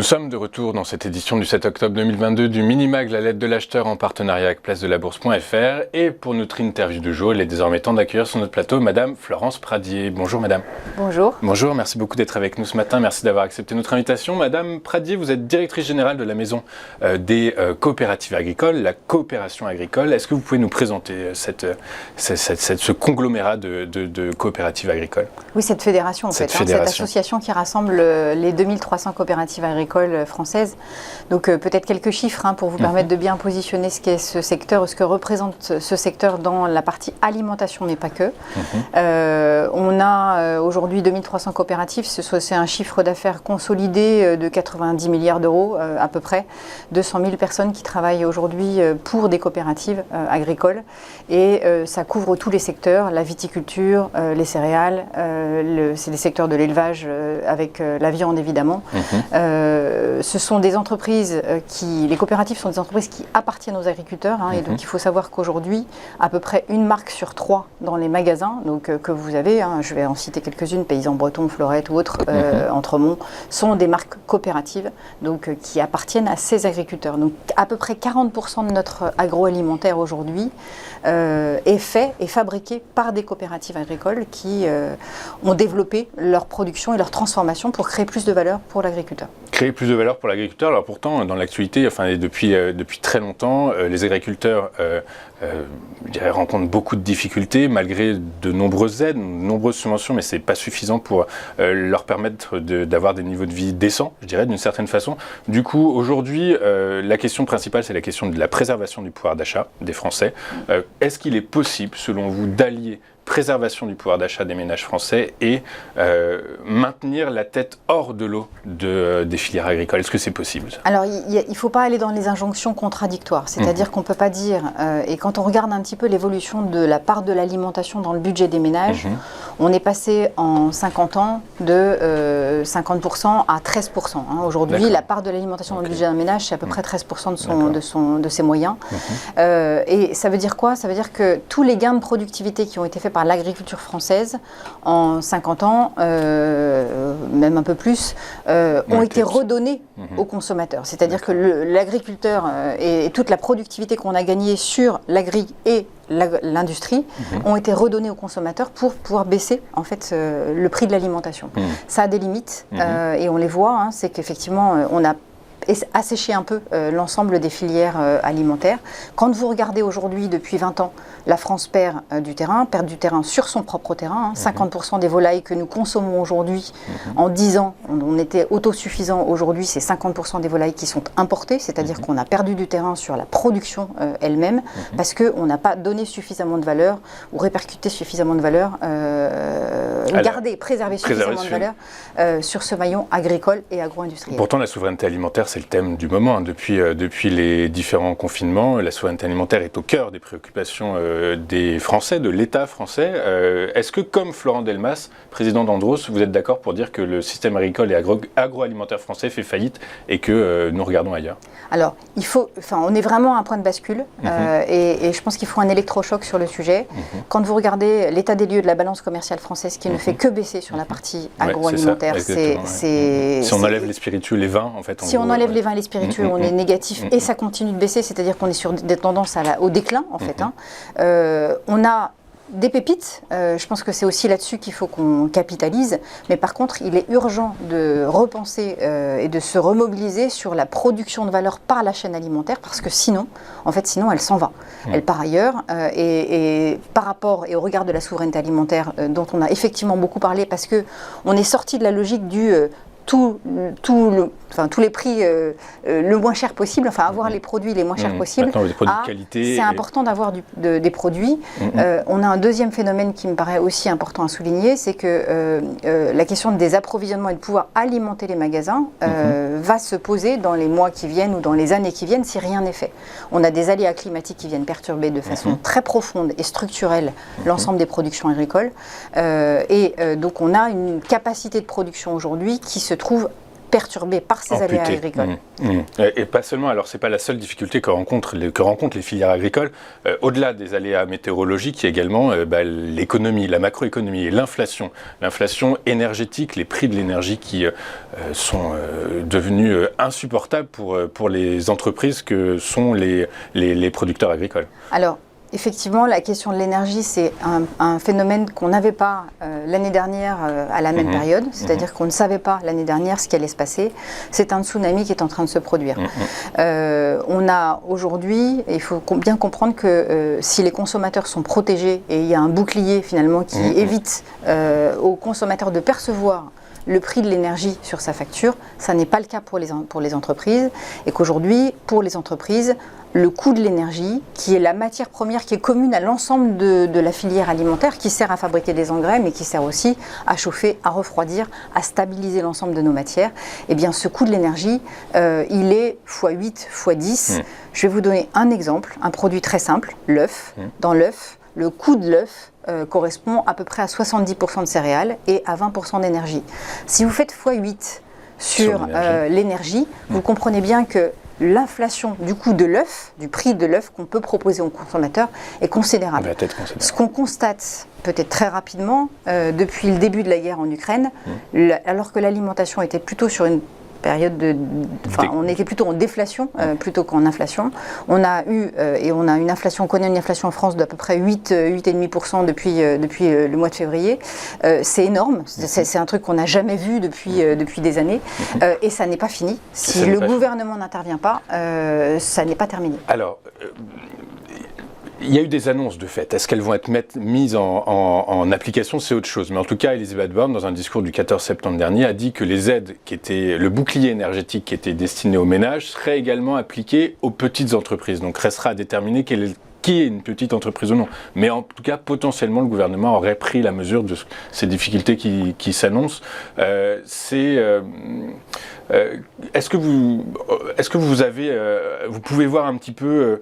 Nous sommes de retour dans cette édition du 7 octobre 2022 du Minimag, la lettre de l'acheteur en partenariat avec place-de-la-bourse.fr. Et pour notre interview du jour, il est désormais temps d'accueillir sur notre plateau Madame Florence Pradier. Bonjour Madame. Bonjour. Bonjour, merci beaucoup d'être avec nous ce matin. Merci d'avoir accepté notre invitation. Madame Pradier, vous êtes directrice générale de la maison des coopératives agricoles, la coopération agricole. Est-ce que vous pouvez nous présenter ce conglomérat de coopératives agricoles? Oui, cette fédération en fait, cette association qui rassemble les 2300 coopératives agricoles françaises. Donc peut-être quelques chiffres pour vous permettre de bien positionner ce qu'est ce secteur, ce que représente ce secteur dans la partie alimentation, mais pas que. On a aujourd'hui 2300 coopératives, c'est un chiffre d'affaires consolidé de 90 milliards d'euros à peu près, 200 000 personnes qui travaillent aujourd'hui pour des coopératives agricoles et ça couvre tous les secteurs, la viticulture, les céréales, c'est les secteurs de l'élevage avec la viande évidemment. Ce sont des entreprises les coopératives sont des entreprises qui appartiennent aux agriculteurs et donc il faut savoir qu'aujourd'hui à peu près une marque sur 3 dans les magasins que vous avez, je vais en citer quelques-unes, Paysans Bretons, Fleurette ou autres, Entremont, sont des marques coopératives donc qui appartiennent à ces agriculteurs. Donc à peu près 40% de notre agroalimentaire aujourd'hui est fait et fabriqué par des coopératives agricoles qui ont développé leur production et leur transformation pour créer plus de valeur pour l'agriculteur. Créer plus de valeur pour l'agriculteur. Alors pourtant, dans l'actualité, depuis très longtemps, les agriculteurs rencontrent beaucoup de difficultés, malgré de nombreuses aides, de nombreuses subventions, mais ce n'est pas suffisant pour leur permettre d'avoir des niveaux de vie décents, je dirais, d'une certaine façon. Du coup, aujourd'hui, la question principale, c'est la question de la préservation du pouvoir d'achat des Français. Est-ce qu'il est possible, selon vous, d'allier préservation du pouvoir d'achat des ménages français et maintenir la tête hors de l'eau des filières agricoles? Est-ce que c'est possible? Alors, il ne faut pas aller dans les injonctions contradictoires. C'est-à-dire qu'on ne peut pas dire, et quand on regarde un petit peu l'évolution de la part de l'alimentation dans le budget des ménages, on est passé en 50 ans de 50% à 13%. Aujourd'hui, la part de l'alimentation dans le budget d'un ménage, c'est à peu près 13% de ses moyens. Et ça veut dire quoi? Ça veut dire que tous les gains de productivité qui ont été faits par l'agriculture française en 50 ans, même un peu plus, ont été redonnés aux consommateurs. C'est-à-dire que l'agriculteur et toute la productivité qu'on a gagnée sur l'agri et l'industrie ont été redonnés aux consommateurs pour pouvoir baisser en fait le prix de l'alimentation. Ça a des limites et on les voit, c'est qu'effectivement on a assécher un peu l'ensemble des filières alimentaires. Quand vous regardez aujourd'hui, depuis 20 ans, la France perd du terrain sur son propre terrain. 50% des volailles que nous consommons aujourd'hui, en 10 ans, on était autosuffisant. Aujourd'hui, c'est 50% des volailles qui sont importées, c'est-à-dire qu'on a perdu du terrain sur la production elle-même, parce qu'on n'a pas donné suffisamment de valeur, ou répercuté suffisamment de valeur, préservé suffisamment de valeur sur ce maillon agricole et agro-industriel. Pourtant, la souveraineté alimentaire, c'est le thème du moment. Depuis les différents confinements, la souveraineté alimentaire est au cœur des préoccupations des Français, de l'État français. Est-ce que, comme Florent Delmas, président d'Andros, vous êtes d'accord pour dire que le système agricole et agroalimentaire français fait faillite et que nous regardons ailleurs? Alors, on est vraiment à un point de bascule et je pense qu'il faut un électrochoc sur le sujet. Quand vous regardez l'état des lieux de la balance commerciale française qui ne fait que baisser sur la partie agroalimentaire, si on enlève les spiritueux, les vins, en fait. Si on enlève les vins et les spiritueux, on est négatif et ça continue de baisser, c'est-à-dire qu'on est sur des tendances au déclin, en fait. On a des pépites, je pense que c'est aussi là-dessus qu'il faut qu'on capitalise, mais par contre, il est urgent de repenser et de se remobiliser sur la production de valeur par la chaîne alimentaire, parce que sinon elle s'en va. Elle part ailleurs, et par rapport et au regard de la souveraineté alimentaire dont on a effectivement beaucoup parlé, parce qu'on est sorti de la logique du tous les prix le moins cher possible, avoir les produits les moins chers possibles. Maintenant, des produits de qualité. C'est important d'avoir des produits. On a un deuxième phénomène qui me paraît aussi important à souligner, c'est que la question des approvisionnements et de pouvoir alimenter les magasins va se poser dans les mois qui viennent ou dans les années qui viennent si rien n'est fait. On a des aléas climatiques qui viennent perturber de façon très profonde et structurelle l'ensemble des productions agricoles. Donc on a une capacité de production aujourd'hui qui se trouve perturbées par ces aléas agricoles. Et pas seulement, alors c'est pas la seule difficulté que rencontrent les filières agricoles. Au-delà des aléas météorologiques, il y a également l'économie, la macroéconomie et l'inflation. L'inflation énergétique, les prix de l'énergie qui sont devenus insupportables pour les entreprises que sont les producteurs agricoles. Alors, effectivement, la question de l'énergie, c'est un phénomène qu'on n'avait pas l'année dernière à la même période, c'est-à-dire qu'on ne savait pas l'année dernière ce qui allait se passer. C'est un tsunami qui est en train de se produire. On a aujourd'hui, il faut bien comprendre que si les consommateurs sont protégés et il y a un bouclier finalement qui évite aux consommateurs de percevoir le prix de l'énergie sur sa facture, ça n'est pas le cas pour les entreprises, et qu'aujourd'hui, pour les entreprises, le coût de l'énergie, qui est la matière première qui est commune à l'ensemble de la filière alimentaire, qui sert à fabriquer des engrais, mais qui sert aussi à chauffer, à refroidir, à stabiliser l'ensemble de nos matières, eh bien ce coût de l'énergie, il est x8, x10. Je vais vous donner un exemple, un produit très simple, l'œuf. Dans l'œuf, le coût de l'œuf correspond à peu près à 70% de céréales et à 20% d'énergie. Si vous faites x8 sur l'énergie, vous comprenez bien que l'inflation du coût de l'œuf, du prix de l'œuf qu'on peut proposer aux consommateurs est considérable. Ce qu'on constate peut-être très rapidement depuis le début de la guerre en Ukraine, alors que l'alimentation était plutôt sur une période on était plutôt en déflation plutôt qu'en inflation. On a une inflation, on connaît une inflation en France d'à peu près 8,5% depuis le mois de février. C'est énorme, c'est un truc qu'on n'a jamais vu depuis des années, et ça n'est pas fini. Si le gouvernement n'intervient pas, ça n'est pas terminé. Alors, il y a eu des annonces de fait. Est-ce qu'elles vont être mises en application? C'est autre chose. Mais en tout cas, Elisabeth Borne, dans un discours du 14 septembre dernier, a dit que les aides le bouclier énergétique qui était destiné aux ménages, seraient également appliquées aux petites entreprises. Donc, restera à déterminer qui est une petite entreprise ou non. Mais en tout cas, potentiellement, le gouvernement aurait pris la mesure de ces difficultés qui s'annoncent. Est-ce que vous pouvez voir un petit peu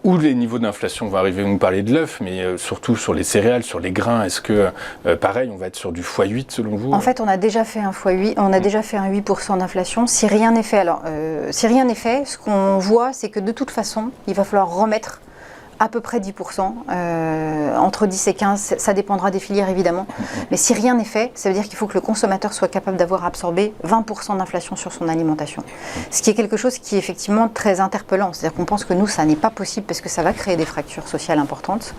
où les niveaux d'inflation vont arriver? Vous nous parlez de l'œuf, mais surtout sur les céréales, sur les grains. Est-ce que, pareil, on va être sur du x8 selon vous? En fait, on a déjà fait un x8, on a déjà fait un 8% d'inflation. Si rien n'est fait, si rien n'est fait, ce qu'on voit, c'est que de toute façon, il va falloir remettre à peu près 10%, entre 10 et 15, ça dépendra des filières évidemment. Mais si rien n'est fait, ça veut dire qu'il faut que le consommateur soit capable d'avoir absorbé 20% d'inflation sur son alimentation. Ce qui est quelque chose qui est effectivement très interpellant. C'est-à-dire qu'on pense que nous, ça n'est pas possible parce que ça va créer des fractures sociales importantes.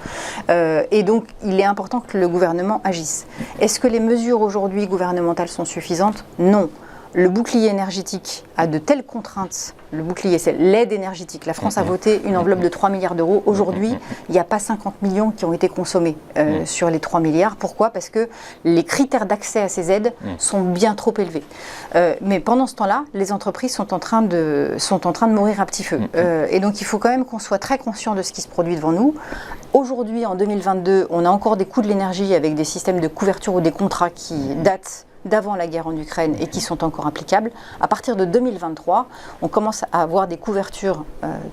Et donc, il est important que le gouvernement agisse. Est-ce que les mesures aujourd'hui gouvernementales sont suffisantes? Non. Le bouclier énergétique a de telles contraintes. Le bouclier, c'est l'aide énergétique. La France a voté une enveloppe de 3 milliards d'euros. Aujourd'hui, il n'y a pas 50 millions qui ont été consommés sur les 3 milliards. Pourquoi? Parce que les critères d'accès à ces aides sont bien trop élevés. Mais pendant ce temps-là, les entreprises sont en train de mourir à petit feu. Et donc, il faut quand même qu'on soit très conscient de ce qui se produit devant nous. Aujourd'hui, en 2022, on a encore des coûts de l'énergie avec des systèmes de couverture ou des contrats qui datent d'avant la guerre en Ukraine et qui sont encore applicables. À partir de 2023, on commence à avoir des couvertures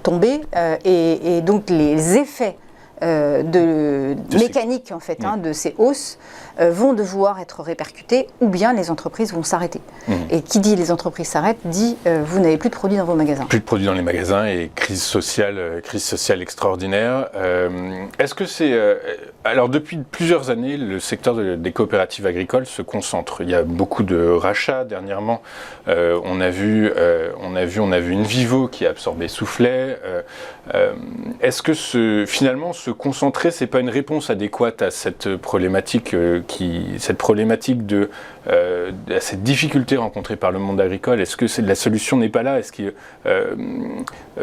tombées et donc les effets mécaniques en fait, de ces hausses vont devoir être répercutés ou bien les entreprises vont s'arrêter. Et qui dit les entreprises s'arrêtent dit vous n'avez plus de produits dans vos magasins. Plus de produits dans les magasins et crise sociale extraordinaire. Est-ce que c'est... alors depuis plusieurs années, le secteur des coopératives agricoles se concentre. Il y a beaucoup de rachats dernièrement. On a vu une Vivo qui a absorbé Soufflet. Est-ce que finalement se concentrer, c'est pas une réponse adéquate à cette problématique à cette difficulté rencontrée par le monde agricole? Est-ce que la solution n'est pas là? Est-ce que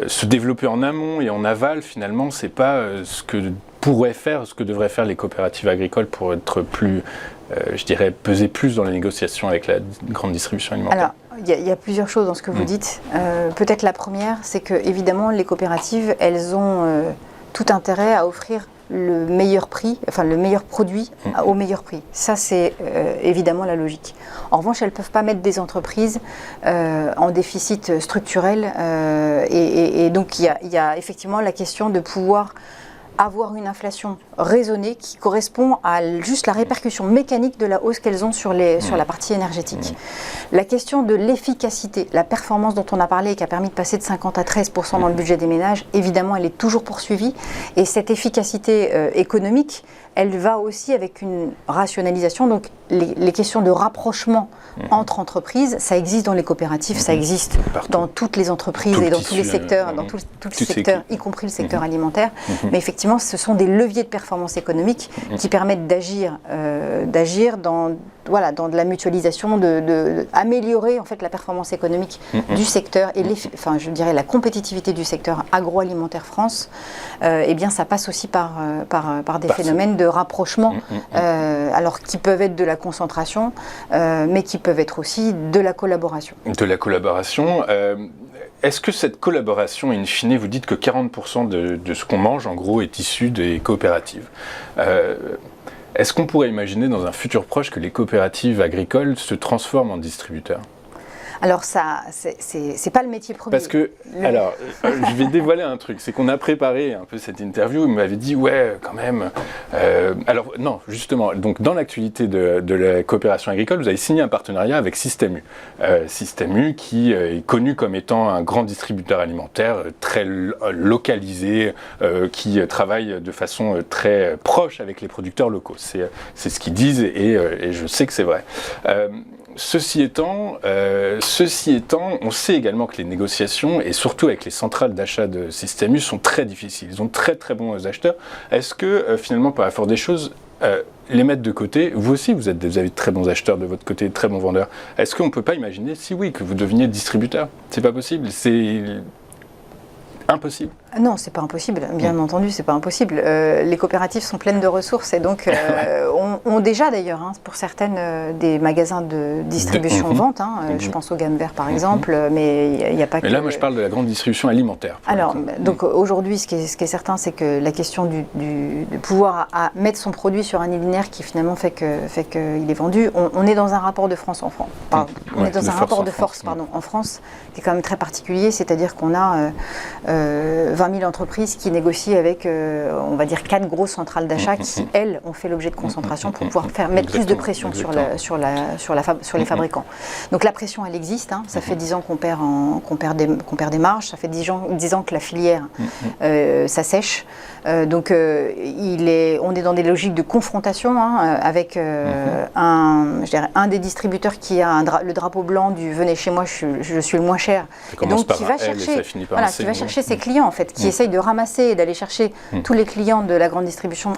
se développer en amont et en aval, finalement, c'est pas ce que devraient faire les coopératives agricoles pour être plus, je dirais, peser plus dans les négociations avec la grande distribution alimentaire? Alors, il y a plusieurs choses dans ce que vous dites. Peut-être la première, c'est que évidemment les coopératives, elles ont tout intérêt à offrir le meilleur prix, enfin le meilleur produit au meilleur prix. Ça, c'est évidemment la logique. En revanche, elles ne peuvent pas mettre des entreprises en déficit structurel et donc il y a effectivement la question de pouvoir avoir une inflation raisonnée qui correspond à juste la répercussion mécanique de la hausse qu'elles ont sur la partie énergétique. La question de l'efficacité, la performance dont on a parlé et qui a permis de passer de 50 à 13% dans le budget des ménages, évidemment, elle est toujours poursuivie. Et cette efficacité économique, elle va aussi avec une rationalisation. Donc, les questions de rapprochement entre entreprises, ça existe dans les coopératives, ça existe dans toutes les entreprises et dans tous les secteurs, y compris le secteur alimentaire. Mais effectivement, ce sont des leviers de performance économique qui permettent d'agir dans de la mutualisation, améliorer en fait la performance économique du secteur et je dirais la compétitivité du secteur agroalimentaire France. Eh bien, ça passe aussi par des phénomènes de rapprochement, alors qui peuvent être de la concentration, mais qui peuvent être aussi de la collaboration. De la collaboration. Est-ce que cette collaboration, in fine, vous dites que 40% de ce qu'on mange, en gros, est issu des coopératives. Est-ce qu'on pourrait imaginer dans un futur proche que les coopératives agricoles se transforment en distributeurs ? Alors ça, c'est pas le métier premier. Parce que, alors, je vais dévoiler un truc, c'est qu'on a préparé un peu cette interview, il m'avait dit, ouais, quand même, alors non, justement, donc dans l'actualité de la coopération agricole, vous avez signé un partenariat avec Système U. Système U qui est connu comme étant un grand distributeur alimentaire, très localisé, qui travaille de façon très proche avec les producteurs locaux. C'est ce qu'ils disent et je sais que c'est vrai. Ceci étant, on sait également que les négociations, et surtout avec les centrales d'achat de Système U, sont très difficiles. Ils ont très très bons acheteurs. Est-ce que finalement, par la force des choses, les mettre de côté, vous aussi vous avez de très bons acheteurs de votre côté, de très bons vendeurs. Est-ce qu'on ne peut pas imaginer, si oui, que vous deveniez distributeur ? C'est pas possible, c'est impossible. Non, c'est pas impossible, bien entendu, c'est pas impossible. Les coopératives sont pleines de ressources et donc ont déjà d'ailleurs, pour certaines, des magasins de distribution-vente. Je pense au Gamme Vert par exemple, mais il n'y a pas que... Mais là, moi je parle de la grande distribution alimentaire. Alors, donc aujourd'hui, ce qui est certain, c'est que la question de pouvoir mettre son produit sur un linéaire qui finalement fait qu'il est vendu, on est dans un rapport de force en France. On est dans un rapport de force en France qui est quand même très particulier, c'est-à-dire qu'on a 20 000 entreprises qui négocient avec, on va dire, 4 grosses centrales d'achat qui, elles, ont fait l'objet de concentration pour pouvoir mettre plus de pression sur les fabricants. Donc la pression, elle existe. Ça fait 10 ans qu'on perd des marges. Ça fait 10 ans que la filière s'assèche. Donc on est dans des logiques de confrontation avec un des distributeurs qui a le drapeau blanc du « venez chez moi, je suis le moins cher ». Et donc qui va chercher ses clients en fait, qui essaye de ramasser et d'aller chercher tous les clients de la grande distribution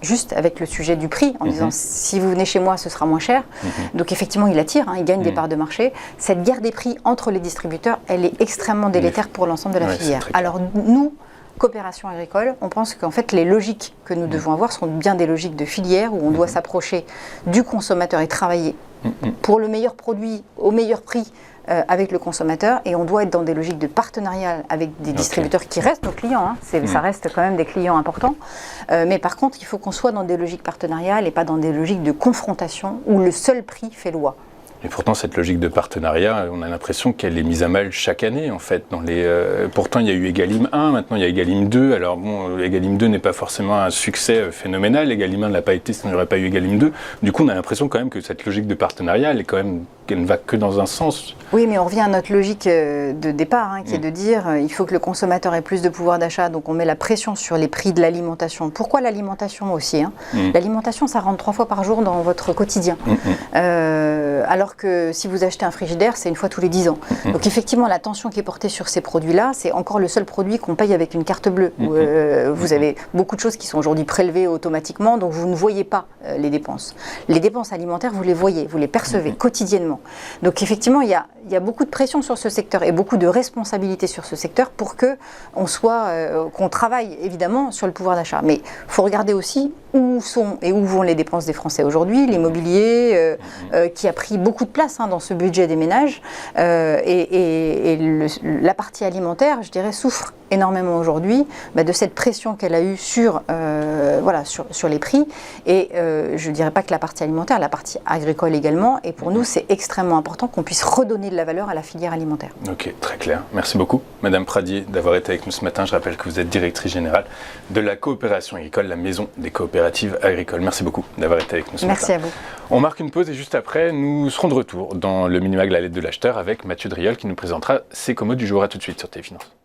juste avec le sujet du prix, en disant si vous venez chez moi, ce sera moins cher. Donc effectivement, il attire, il gagne des parts de marché. Cette guerre des prix entre les distributeurs, elle est extrêmement délétère pour l'ensemble de la filière. Alors nous, coopération agricole, on pense qu'en fait les logiques que nous devons avoir sont bien des logiques de filière où on doit s'approcher du consommateur et travailler pour le meilleur produit au meilleur prix avec le consommateur, et on doit être dans des logiques de partenariat avec des distributeurs qui restent nos clients, ça reste quand même des clients importants, mais par contre il faut qu'on soit dans des logiques partenariales et pas dans des logiques de confrontation où le seul prix fait loi. Et pourtant, cette logique de partenariat, on a l'impression qu'elle est mise à mal chaque année, en fait. Pourtant, il y a eu Egalim 1, maintenant il y a Egalim 2. Alors bon, Egalim 2 n'est pas forcément un succès phénoménal. Egalim 1 ne l'a pas été si on n'aurait pas eu Egalim 2. Du coup, on a l'impression quand même que cette logique de partenariat, elle ne va que dans un sens. Oui, mais on revient à notre logique de départ, qui est de dire il faut que le consommateur ait plus de pouvoir d'achat, donc on met la pression sur les prix de l'alimentation. Pourquoi l'alimentation aussi L'alimentation, ça rentre 3 fois par jour dans votre quotidien. Alors que si vous achetez un frigidaire, c'est 1 fois tous les 10 ans. Donc effectivement, la tension qui est portée sur ces produits-là, c'est encore le seul produit qu'on paye avec une carte bleue. Vous avez beaucoup de choses qui sont aujourd'hui prélevées automatiquement, donc vous ne voyez pas les dépenses. Les dépenses alimentaires, vous les voyez, vous les percevez quotidiennement. Donc effectivement, il y a beaucoup de pression sur ce secteur et beaucoup de responsabilité sur ce secteur pour qu'on travaille évidemment sur le pouvoir d'achat. Mais il faut regarder aussi où sont et où vont les dépenses des Français aujourd'hui, l'immobilier qui a pris beaucoup de place dans ce budget des ménages et la partie alimentaire, je dirais, souffre énormément aujourd'hui de cette pression qu'elle a eue sur les prix. Et je ne dirais pas que la partie alimentaire, la partie agricole également. Et pour nous, c'est extrêmement important qu'on puisse redonner de la valeur à la filière alimentaire. Ok, très clair. Merci beaucoup, Madame Pradier, d'avoir été avec nous ce matin. Je rappelle que vous êtes directrice générale de la coopération agricole, la maison des coopératives agricoles. Merci beaucoup d'avoir été avec nous ce matin. Merci à vous. On marque une pause et juste après, nous serons de retour dans le Minimag, la lettre de l'acheteur avec Mathieu Driol qui nous présentera ses commos du jour. À tout de suite sur TV Finance.